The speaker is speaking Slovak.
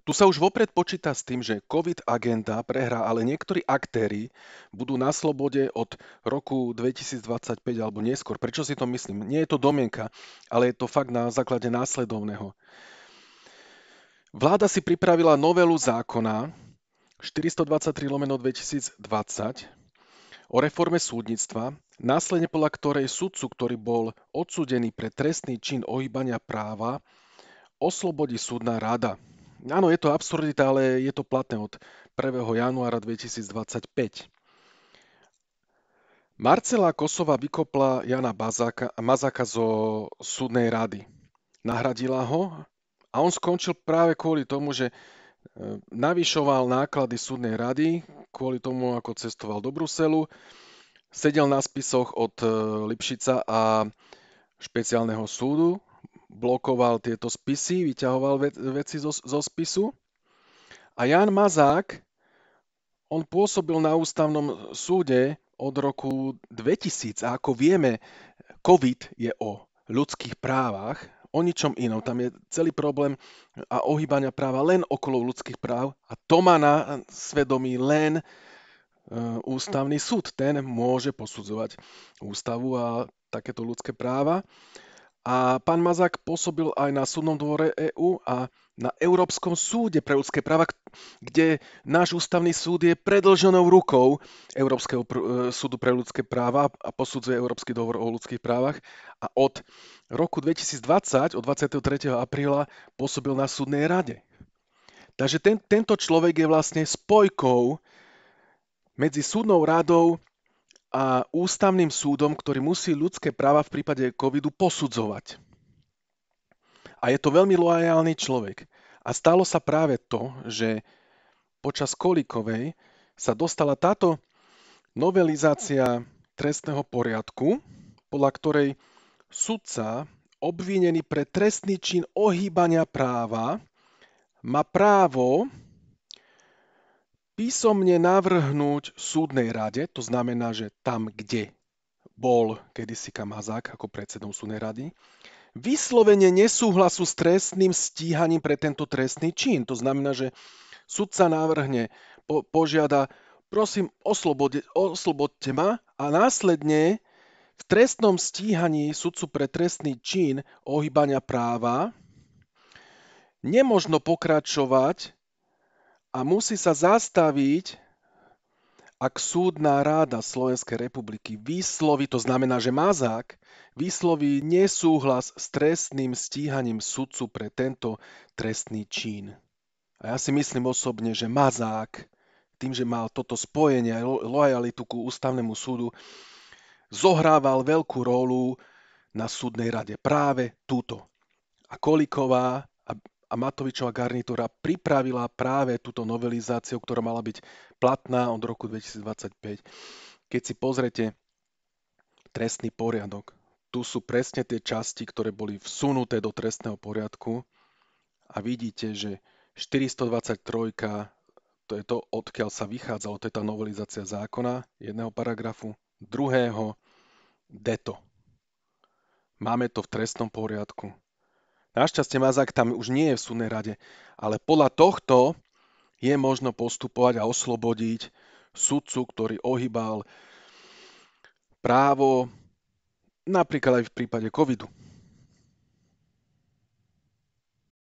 Tu sa už vopred počíta s tým, že COVID agenda prehrá, ale niektorí aktéri budú na slobode od roku 2025 alebo neskôr. Prečo si to myslím? Nie je to domienka, ale je to fakt na základe následovného. Vláda si pripravila novelu zákona 423/2020 o reforme súdnictva, následne podľa ktorej sudcu, ktorý bol odsúdený pre trestný čin ohýbania práva, oslobodí súdna rada. Áno, je to absurdita, ale je to platné od 1. januára 2025. Marcela Kosová vykopla Jana Mazáka zo súdnej rady. Nahradila ho a on skončil práve kvôli tomu, že navyšoval náklady súdnej rady, kvôli tomu, ako cestoval do Bruselu, sedel na spisoch od Lipšica a špeciálneho súdu, blokoval tieto spisy, vyťahoval veci zo spisu. A Ján Mazák, on pôsobil na ústavnom súde od roku 2000 a ako vieme, COVID je o ľudských právach, o ničom inom. Tam je celý problém a ohýbania práva len okolo ľudských práv a to má na svedomí len ústavný súd. Ten môže posudzovať ústavu a takéto ľudské práva. A pán Mazák pôsobil aj na Súdnom dvore EÚ a na Európskom súde pre ľudské práva, kde náš ústavný súd je predĺženou rukou Európskeho súdu pre ľudské práva a posudzuje Európsky dohovor o ľudských právach. A od roku 2020, od 23. apríla, pôsobil na súdnej rade. Takže tento človek je vlastne spojkou medzi súdnou radou a ústavným súdom, ktorý musí ľudské práva v prípade covidu posudzovať. A je to veľmi loajálny človek. A stalo sa práve to, že počas Kolíkovej sa dostala táto novelizácia trestného poriadku, podľa ktorej sudca obvinený pre trestný čin ohýbania práva má právo písomne navrhnúť súdnej rade, to znamená, že tam, kde bol kedysi Mazák ako predsedom súdnej rady, vyslovene nesúhlasu s trestným stíhaním pre tento trestný čin. To znamená, že sudca navrhne, požiada, prosím, oslobodte ma a následne v trestnom stíhaní sudcu pre trestný čin ohýbania práva nemožno pokračovať a musí sa zastaviť, ak súdna ráda Slovenskej republiky vysloví, to znamená, že Mazák vysloví nesúhlas s trestným stíhaním sudcu pre tento trestný čin. A ja si myslím osobne, že Mazák, tým, že mal toto spojenie a lojalitu ku ústavnému súdu, zohrával veľkú rolu na súdnej rade. Práve túto. A Kolíková a Matovičová garnitúra pripravila práve túto novelizáciu, ktorá mala byť platná od roku 2025. Keď si pozrete trestný poriadok, tu sú presne tie časti, ktoré boli vsunuté do trestného poriadku a vidíte, že 423, to je to, odkiaľ sa vychádzalo, to je tá novelizácia zákona, jedného paragrafu, druhého, deto. Máme to v trestnom poriadku. Našťastie Mazák tam už nie je v súdnej rade, ale podľa tohto je možno postupovať a oslobodiť sudcu, ktorý ohýbal právo napríklad aj v prípade covidu.